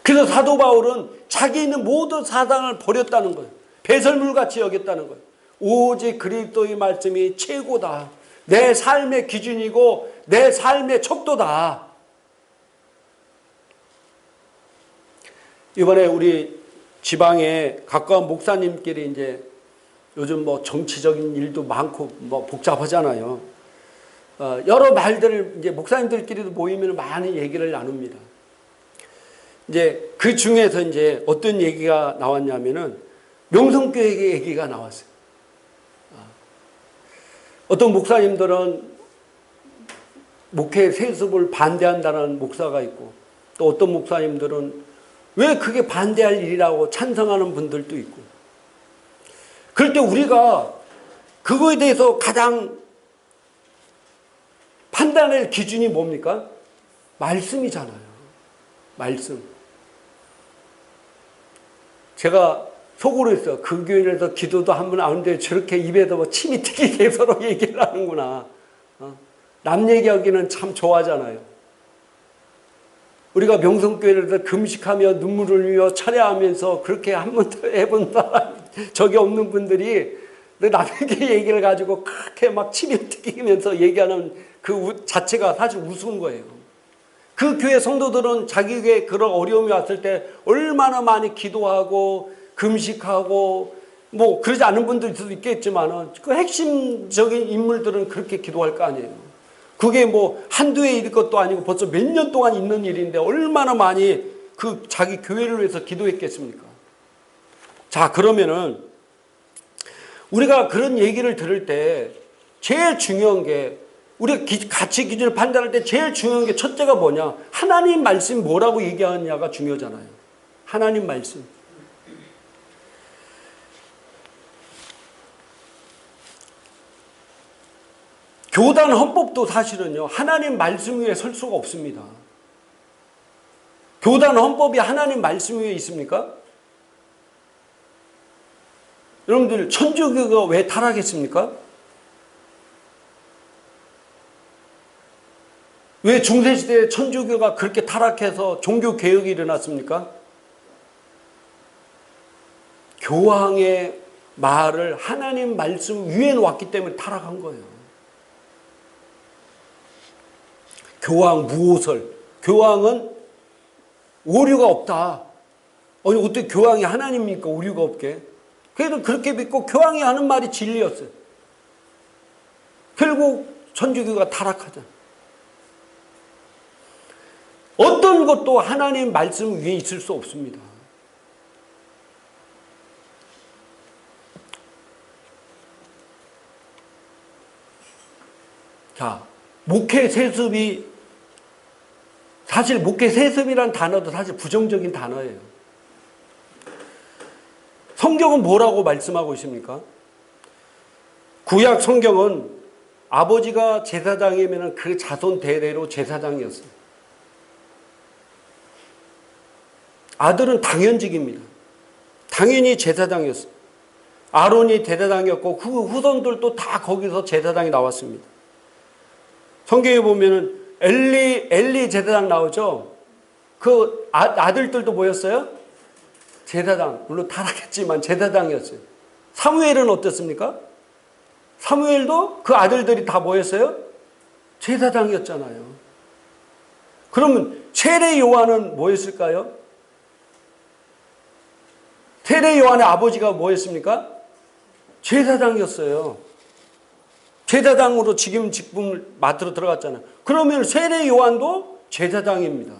Speaker 1: 그래서 사도 바울은 자기 있는 모든 사상을 버렸다는 거예요. 배설물같이 여겼다는 거예요. 오직 그리스도의 말씀이 최고다. 내 삶의 기준이고 내 삶의 척도다. 이번에 우리 지방에 가까운 목사님끼리 이제 요즘 뭐 정치적인 일도 많고 뭐 복잡하잖아요. 여러 말들을 이제 목사님들끼리도 모이면 많은 얘기를 나눕니다. 이제 그 중에서 이제 어떤 얘기가 나왔냐면은 명성교회 얘기가 나왔어요. 어떤 목사님들은 목회 세습을 반대한다는 목사가 있고 또 어떤 목사님들은 왜 그게 반대할 일이라고 찬성하는 분들도 있고 그럴 때 우리가 그거에 대해서 가장 판단할 기준이 뭡니까? 말씀이잖아요. 말씀. 제가 속으로 했어요. 그 교회에서 기도도 한번 하는데 저렇게 입에다 뭐 침이 튀기게 서로 얘기를 하는구나. 남 얘기하기는 참 좋아하잖아요. 우리가 명성교회에서 금식하며 눈물을 흘려 찬양하면서 그렇게 한 번도 해본 사람 적이 없는 분들이 남에게 얘기를 가지고 그렇게 막 침이 튀기면서 얘기하는 그 자체가 사실 우스운 거예요. 그 교회 성도들은 자기에게 그런 어려움이 왔을 때 얼마나 많이 기도하고 금식하고 뭐 그러지 않은 분들일 수도 있겠지만 그 핵심적인 인물들은 그렇게 기도할 거 아니에요. 그게 뭐 한두 해 일 것도 아니고 벌써 몇 년 동안 있는 일인데 얼마나 많이 그 자기 교회를 위해서 기도했겠습니까? 자, 그러면은 우리가 그런 얘기를 들을 때 제일 중요한 게 우리가 가치 기준을 판단할 때 제일 중요한 게 첫째가 뭐냐? 하나님 말씀이 뭐라고 얘기하느냐가 중요하잖아요. 하나님 말씀. 교단 헌법도 사실은요, 하나님 말씀 위에 설 수가 없습니다. 교단 헌법이 하나님 말씀 위에 있습니까? 여러분들, 천주교가 왜 타락했습니까? 왜 중세시대에 천주교가 그렇게 타락해서 종교개혁이 일어났습니까? 교황의 말을 하나님 말씀 위에 놓았기 때문에 타락한 거예요. 교황 무오설. 교황은 오류가 없다. 아니 어떻게 교황이 하나님입니까? 오류가 없게. 그래도 그렇게 믿고 교황이 하는 말이 진리였어요. 결국 천주교가 타락하잖아. 어떤 것도 하나님 말씀 위에 있을 수 없습니다. 자, 목회 세습이 사실 목회 세습이라는 단어도 사실 부정적인 단어예요. 성경은 뭐라고 말씀하고 있습니까? 구약 성경은 아버지가 제사장이면 그 자손 대대로 제사장이었어요. 아들은 당연직입니다. 당연히 제사장이었어요. 아론이 제사장이었고 그 후손들도 다 거기서 제사장이 나왔습니다. 성경에 보면은 엘리 제사장 나오죠? 그 아들들도 뭐였어요? 제사장. 물론 타락했지만 제사장이었어요. 사무엘은 어땠습니까? 사무엘도 그 아들들이 다 뭐였어요? 제사장이었잖아요. 그러면 세례 요한은 뭐였을까요? 세례 요한의 아버지가 뭐였습니까? 제사장이었어요. 제사장으로 지금 직분을 맡으러 들어갔잖아요. 그러면 세례 요한도 제사장입니다.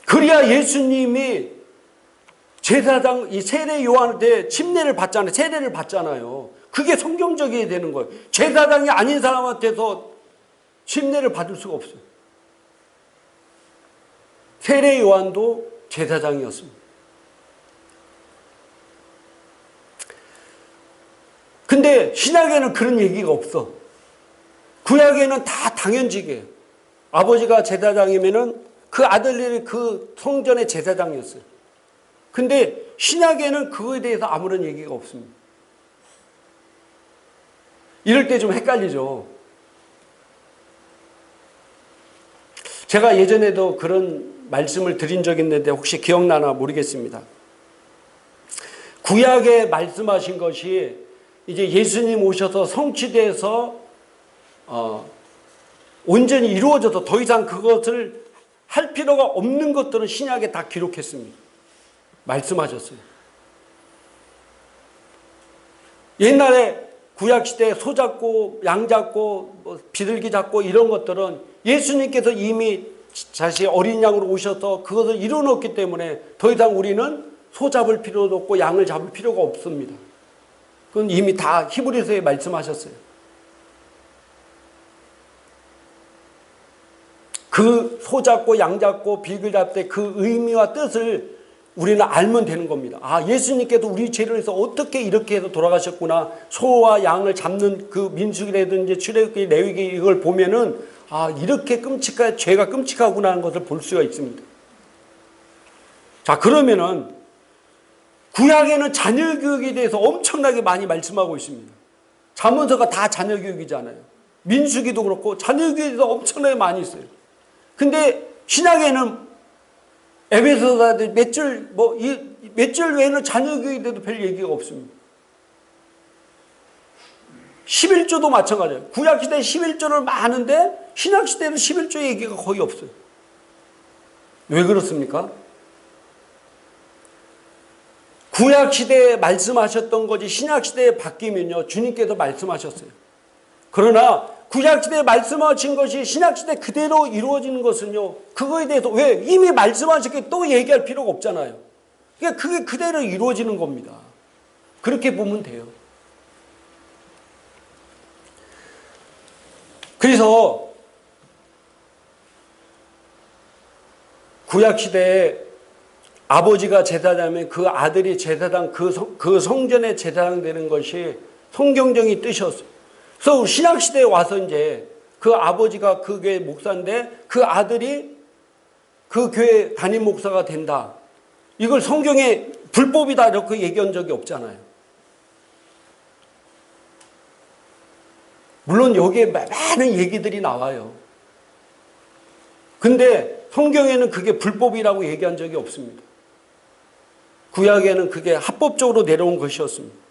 Speaker 1: 그래야 예수님이 제사장, 이 세례 요한한테 침례를 받잖아요. 세례를 받잖아요. 그게 성경적이어야 되는 거예요. 제사장이 아닌 사람한테서 침례를 받을 수가 없어요. 세례 요한도 제사장이었습니다. 근데 신약에는 그런 얘기가 없어. 구약에는 다 당연직이에요. 아버지가 제사장이면은 그 아들들이 그 성전의 제사장이었어요. 근데 신약에는 그거에 대해서 아무런 얘기가 없습니다. 이럴 때 좀 헷갈리죠. 제가 예전에도 그런 말씀을 드린 적이 있는데 혹시 기억나나 모르겠습니다. 구약에 말씀하신 것이 이제 예수님 오셔서 성취돼서 온전히 이루어져서 더 이상 그것을 할 필요가 없는 것들은 신약에 다 기록했습니다. 말씀하셨어요. 옛날에 구약시대에 소 잡고 양 잡고 비둘기 잡고 이런 것들은 예수님께서 이미 자신의 어린 양으로 오셔서 그것을 이루어놓기 때문에 더 이상 우리는 소 잡을 필요도 없고 양을 잡을 필요가 없습니다. 그건 이미 다 히브리서에 말씀하셨어요. 그 소 잡고 양 잡고 비둘기 잡을 때 그 의미와 뜻을 우리는 알면 되는 겁니다. 아, 예수님께서 우리 죄를 위해서 어떻게 이렇게 해서 돌아가셨구나. 소와 양을 잡는 그 민수기라든지 출애굽기, 레위기 이걸 보면은 아, 이렇게 죄가 끔찍하구나 하는 것을 볼 수가 있습니다. 자, 그러면은 구약에는 자녀교육에 대해서 엄청나게 많이 말씀하고 있습니다. 잠언서가 다 자녀교육이잖아요. 민수기도 그렇고 자녀교육에 대해서 엄청나게 많이 있어요. 근데 신약에는 에베소서 몇 줄 외에는 자녀교육에 대해서 별 얘기가 없습니다. 11조도 마찬가지예요. 구약시대에 11조를 많은데 신약시대에는 11조 얘기가 거의 없어요. 왜 그렇습니까? 구약시대에 말씀하셨던 것이 신약시대에 바뀌면요, 주님께서 말씀하셨어요. 그러나 구약시대에 말씀하신 것이 신약시대 그대로 이루어지는 것은요, 그거에 대해서 왜? 이미 말씀하셨기에 또 얘기할 필요가 없잖아요. 그러니까 그게 그대로 이루어지는 겁니다. 그렇게 보면 돼요. 그래서 구약시대에 아버지가 제사장이면 그 아들이 제사장, 그 성전의 제사장 되는 것이 성경적인 뜻이었어요. 그래서 신약시대에 와서 이제 그 아버지가 그 교회 목사인데 그 아들이 그 교회 담임 목사가 된다. 이걸 성경에 불법이다 이렇게 얘기한 적이 없잖아요. 물론 여기에 많은 얘기들이 나와요. 근데 성경에는 그게 불법이라고 얘기한 적이 없습니다. 구약에는 그게 합법적으로 내려온 것이었습니다.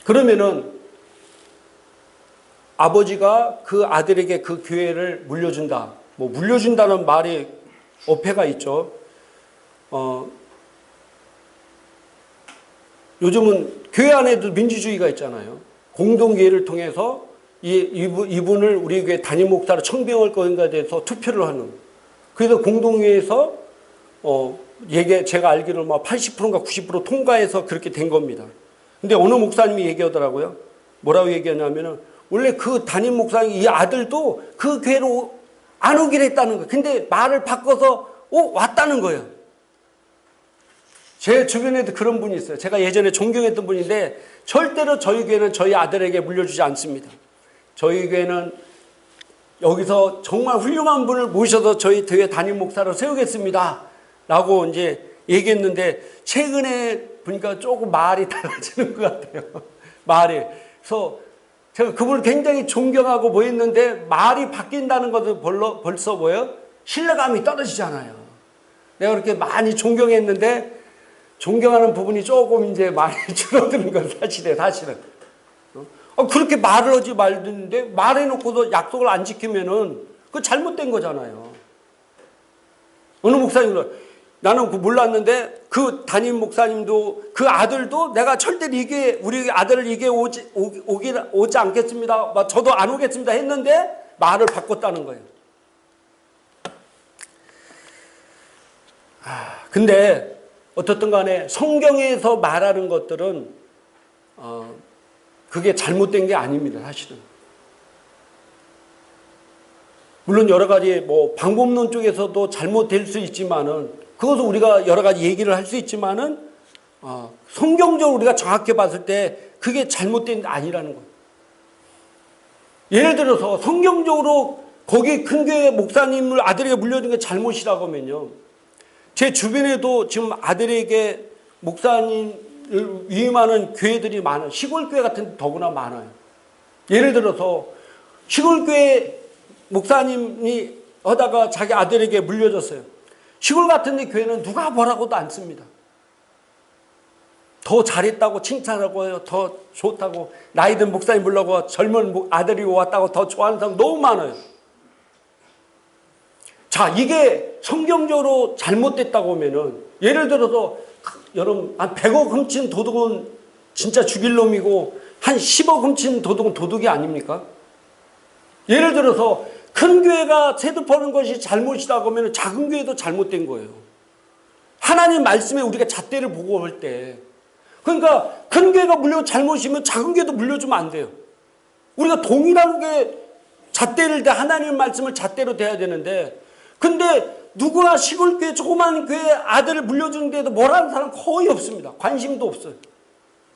Speaker 1: 그러면은 아버지가 그 아들에게 그 교회를 물려준다. 뭐 물려준다는 말이 어폐가 있죠. 요즘은 교회 안에도 민주주의가 있잖아요. 공동교회를 통해서 이분을 우리 교회 담임 목사로 청빙할 것인가에 대해서 투표를 하는. 그래서 공동회에서 제가 알기로는 막 80%인가 90% 통과해서 그렇게 된 겁니다. 근데 어느 목사님이 얘기하더라고요. 뭐라고 얘기하냐면은 원래 그 담임 목사님 이 아들도 그 교회로 안 오기로 했다는 거예요. 근데 말을 바꿔서 왔다는 거예요. 제 주변에도 그런 분이 있어요. 제가 예전에 존경했던 분인데 절대로 저희 교회는 저희 아들에게 물려주지 않습니다. 저희 교회는 여기서 정말 훌륭한 분을 모셔서 저희 교회 담임 목사로 세우겠습니다. 라고 이제 얘기했는데 최근에 보니까 조금 말이 달라지는 것 같아요. 말이. 그래서 제가 그분을 굉장히 존경하고 보였는데 말이 바뀐다는 것은 벌써 뭐예요? 신뢰감이 떨어지잖아요. 내가 그렇게 많이 존경했는데 존경하는 부분이 조금 이제 많이 줄어드는 건 사실은. 그렇게 말을 하지 말는데 말해놓고도 약속을 안 지키면은 그거 잘못된 거잖아요. 어느 목사님은 나는 그 몰랐는데 그 담임 목사님도 그 아들도 내가 절대 우리 아들을 이게 오지 않겠습니다. 저도 안 오겠습니다 했는데 말을 바꿨다는 거예요. 근데 어떻든 간에 성경에서 말하는 것들은 그게 잘못된 게 아닙니다. 사실은. 물론 여러 가지 방법론 쪽에서도 잘못될 수 있지만은 그것을 우리가 여러 가지 얘기를 할 수 있지만은 성경적으로 우리가 정확히 봤을 때 그게 잘못된 게 아니라는 거예요. 예를 들어서 성경적으로 거기 큰 교회 목사님을 아들에게 물려준 게 잘못이라고 하면요. 제 주변에도 지금 아들에게 목사님을 위임하는 교회들이 많아요. 시골 교회 같은 데 더구나 많아요. 예를 들어서 시골 교회 목사님이 하다가 자기 아들에게 물려줬어요. 시골 같은 데 교회는 누가 뭐라고도 안 씁니다. 더 잘했다고 칭찬하고 해요. 더 좋다고. 나이 든 목사님 불러고 젊은 아들이 왔다고 더 좋아하는 사람 너무 많아요. 자, 이게 성경적으로 잘못됐다고 하면은, 예를 들어서 여러분 한 100억 훔친 도둑은 진짜 죽일 놈이고 한 10억 훔친 도둑은 도둑이 아닙니까? 예를 들어서 큰 교회가 세드 퍼는 것이 잘못이라고 하면 작은 교회도 잘못된 거예요. 하나님 말씀에 우리가 잣대를 보고 할 때, 그러니까 큰 교회가 잘못이면 작은 교회도 물려주면 안 돼요. 우리가 동일하게 잣대를 대 하나님 말씀을 잣대로 대야 되는데, 근데 누구나 시골 교회 조그만 교회 아들을 물려주는데도 뭐라는 사람 거의 없습니다. 관심도 없어요.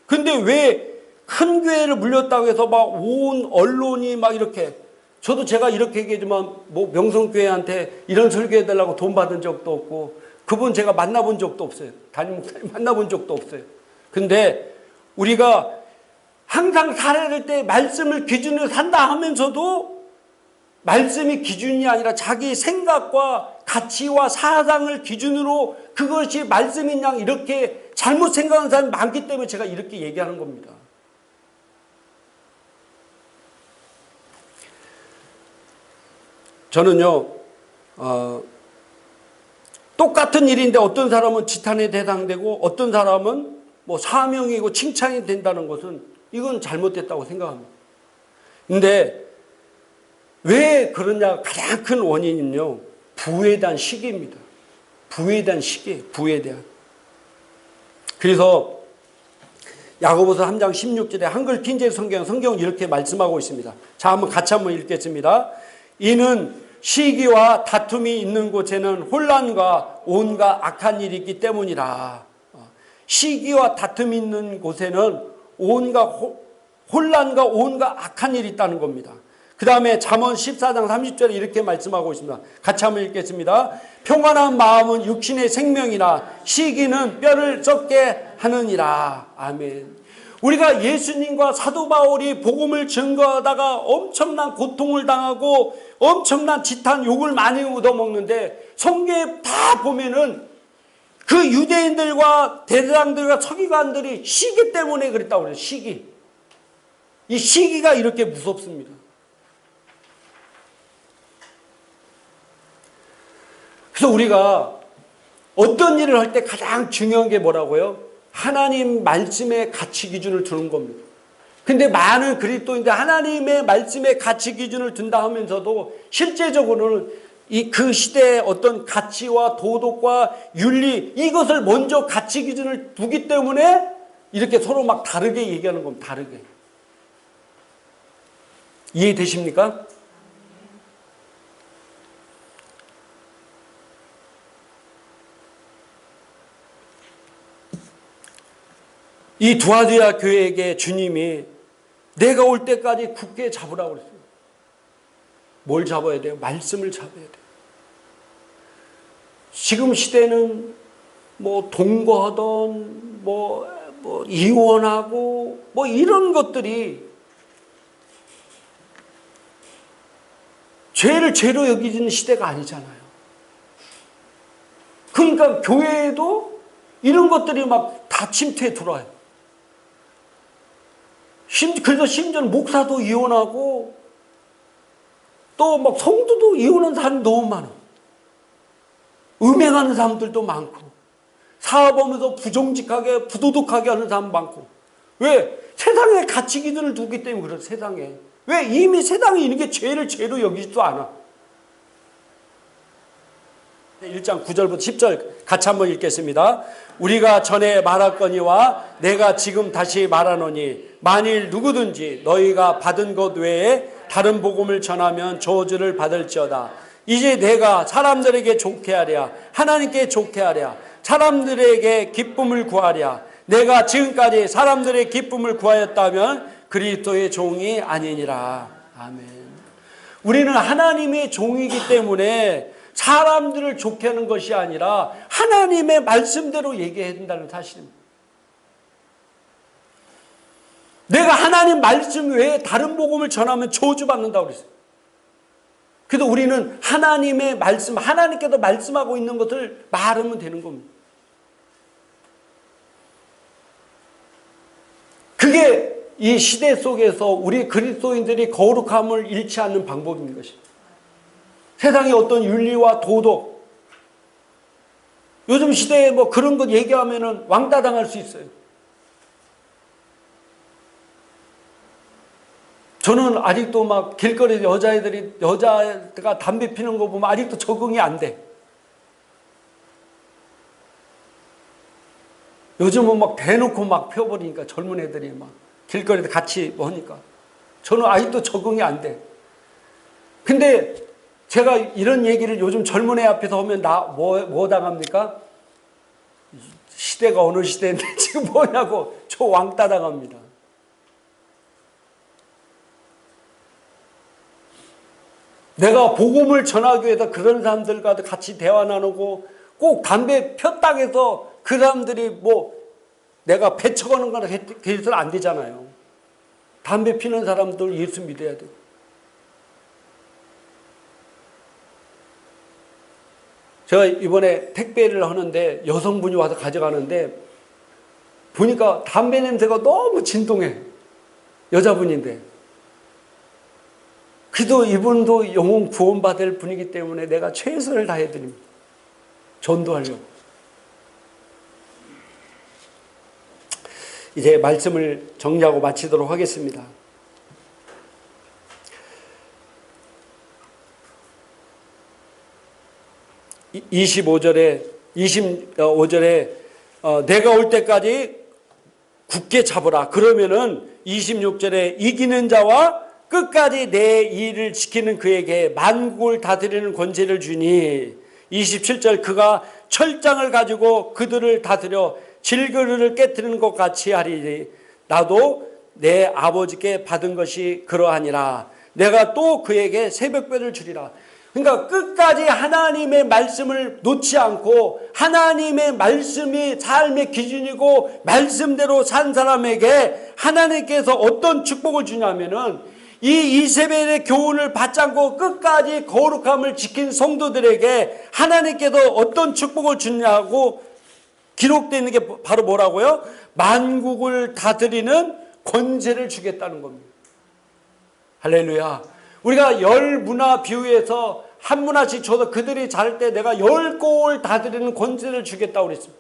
Speaker 1: 근데 왜 큰 교회를 물렸다고 해서 막 온 언론이 막 이렇게, 저도 제가 이렇게 얘기하지만 뭐 명성교회한테 이런 설교해달라고 돈 받은 적도 없고 그분 제가 만나본 적도 없어요. 담임 목사님 만나본 적도 없어요. 근데 우리가 항상 살아갈 때 말씀을 기준으로 산다 하면서도 말씀이 기준이 아니라 자기 생각과 가치와 사상을 기준으로 그것이 말씀인 양 이렇게 잘못 생각하는 사람이 많기 때문에 제가 이렇게 얘기하는 겁니다. 저는요, 똑같은 일인데 어떤 사람은 지탄에 대상되고 어떤 사람은 뭐 사명이고 칭찬이 된다는 것은 이건 잘못됐다고 생각합니다. 근데 왜 그러냐, 가장 큰 원인은요, 부에 대한 시기입니다. 부에 대한 시기, 부에 대한. 그래서 야고보서 3장 16절에 한글 킨제 성경은 이렇게 말씀하고 있습니다. 자, 한번 같이 한번 읽겠습니다. 이는 시기와 다툼이 있는 곳에는 혼란과 온갖 악한 일이 있기 때문이라. 시기와 다툼이 있는 곳에는 온갖 혼란과 온갖 악한 일이 있다는 겁니다. 그 다음에 잠언 14장 30절에 이렇게 말씀하고 있습니다. 같이 한번 읽겠습니다. 평안한 마음은 육신의 생명이나 시기는 뼈를 썩게 하느니라. 아멘. 우리가 예수님과 사도 바울이 복음을 증거하다가 엄청난 고통을 당하고 엄청난 지탄 욕을 많이 얻어먹는데 성경에 다 보면은 그 유대인들과 대제사장들과 서기관들이 시기 때문에 그랬다고 그래요. 시기. 이 시기가 이렇게 무섭습니다. 그래서 우리가 어떤 일을 할 때 가장 중요한 게 뭐라고요? 하나님 말씀의 가치 기준을 두는 겁니다. 근데 많은 그리스도인들 하나님의 말씀의 가치 기준을 둔다 하면서도 실제적으로는 그 시대의 어떤 가치와 도덕과 윤리 이것을 먼저 가치 기준을 두기 때문에 이렇게 서로 막 다르게 얘기하는 겁니다. 다르게. 이해되십니까? 이 두아디아 교회에게 주님이 내가 올 때까지 굳게 잡으라고 그랬어요. 뭘 잡아야 돼요? 말씀을 잡아야 돼요. 지금 시대는 뭐 동거하던 뭐 이혼하고 뭐 이런 것들이 죄를 죄로 여기는 시대가 아니잖아요. 그러니까 교회에도 이런 것들이 막 다 침투해 들어와요. 그래서 심지어는 목사도 이혼하고 또 막 성도도 이혼한 사람이 너무 많아. 음행하는 사람들도 많고 사업하면서 부정직하게 부도덕하게 하는 사람 많고. 왜? 세상에 가치 기준을 두기 때문에 그래요. 세상에. 왜? 이미 세상에 있는 게 죄를 죄로 여기지도 않아. 1장 9절부터 10절 같이 한번 읽겠습니다. 우리가 전에 말했거니와 내가 지금 다시 말하노니 만일 누구든지 너희가 받은 것 외에 다른 복음을 전하면 저주를 받을지어다. 이제 내가 사람들에게 좋게 하랴 하나님께 좋게 하랴 사람들에게 기쁨을 구하랴. 내가 지금까지 사람들의 기쁨을 구하였다면 그리스도의 종이 아니니라. 아멘. 우리는 하나님의 종이기 때문에 사람들을 좋게 하는 것이 아니라 하나님의 말씀대로 얘기해야 된다는 사실입니다. 내가 하나님 말씀 외에 다른 복음을 전하면 저주받는다고 그랬어요. 그래도 우리는 하나님의 말씀, 하나님께서 말씀하고 있는 것을 말하면 되는 겁니다. 그게 이 시대 속에서 우리 그리스도인들이 거룩함을 잃지 않는 방법인 것입니다. 세상의 어떤 윤리와 도덕, 요즘 시대에 뭐 그런 것 얘기하면은 왕따 당할 수 있어요. 저는 아직도 막 길거리 여자가 담배 피는 거 보면 아직도 적응이 안 돼. 요즘은 막 대놓고 막 펴버리니까 젊은 애들이 막 길거리에 같이 뭐 하니까 저는 아직도 적응이 안 돼. 근데 제가 이런 얘기를 요즘 젊은 애 앞에서 하면 뭐 당합니까? 시대가 어느 시대인데 지금 뭐냐고 저 왕따 당합니다. 내가 복음을 전하기 위해서 그런 사람들과도 같이 대화 나누고 꼭 담배 폈다고 해서 그 사람들이 뭐 내가 배척하는 거나 해서는 안 되잖아요. 담배 피는 사람들 예수 믿어야 돼요. 제가 이번에 택배를 하는데 여성분이 와서 가져가는데 보니까 담배 냄새가 너무 진동해. 여자분인데. 그래도 이분도 영혼 구원받을 분이기 때문에 내가 최선을 다해드립니다. 전도하려고. 이제 말씀을 정리하고 마치도록 하겠습니다. (25절에) 내가 올 때까지 굳게 잡으라. 그러면은 26절에 이기는 자와 끝까지 내 일을 지키는 그에게 만국을 다스리는 권세를 주니 27절 그가 철장을 가지고 그들을 다스려 질그릇을 깨뜨리는 것 같이 하리니 나도 내 아버지께 받은 것이 그러하니라. 내가 또 그에게 새벽별을 주리라. 그러니까 끝까지 하나님의 말씀을 놓지 않고 하나님의 말씀이 삶의 기준이고 말씀대로 산 사람에게 하나님께서 어떤 축복을 주냐면은 이 이세벨의 교훈을 받지 않고 끝까지 거룩함을 지킨 성도들에게 하나님께서 어떤 축복을 주냐고 기록되어 있는 게 바로 뭐라고요? 만국을 다스리는 권세를 주겠다는 겁니다. 할렐루야. 우리가 열 문화 비유에서 한 문화씩 줘서 그들이 잘 때 내가 10골 다스리는 권세를 주겠다고 그랬습니다.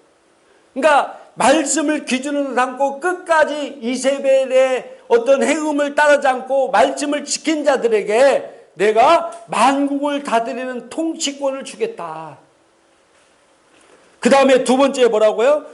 Speaker 1: 그러니까 말씀을 기준으로 삼고 끝까지 이세벨의 어떤 행음을 따르지 않고 말씀을 지킨 자들에게 내가 만국을 다스리는 통치권을 주겠다. 그 다음에 두 번째 뭐라고요?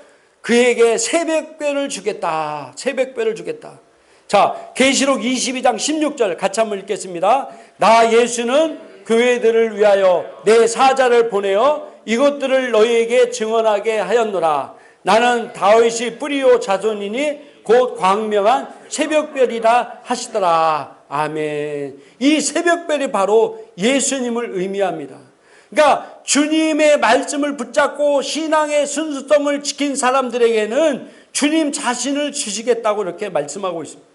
Speaker 1: 그에게 새벽별을 주겠다. 새벽별을 주겠다. 자, 계시록 22장 16절 같이 한번 읽겠습니다. 나 예수는 교회들을 위하여 내 사자를 보내어 이것들을 너희에게 증언하게 하였노라. 나는 다윗이 뿌리오 자손이니 곧 광명한 새벽별이라 하시더라. 아멘. 이 새벽별이 바로 예수님을 의미합니다. 그러니까 주님의 말씀을 붙잡고 신앙의 순수성을 지킨 사람들에게는 주님 자신을 주시겠다고 이렇게 말씀하고 있습니다.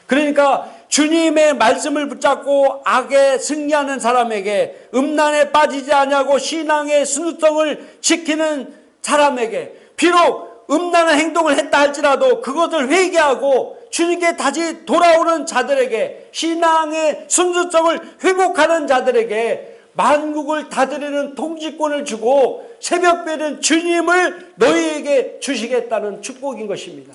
Speaker 1: 그러니까 주님의 말씀을 붙잡고 악에 승리하는 사람에게, 음란에 빠지지 않냐고 신앙의 순수성을 지키는 사람에게, 비록 음란한 행동을 했다 할지라도 그것을 회개하고 주님께 다시 돌아오는 자들에게, 신앙의 순수성을 회복하는 자들에게 만국을 다스리는 통치권을 주고 새벽별은 주님을 너희에게 주시겠다는 축복인 것입니다.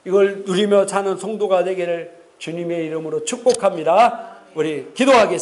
Speaker 1: 이걸 누리며 사는 성도가 되기를 주님의 이름으로 축복합니다. 우리 기도하겠습니다.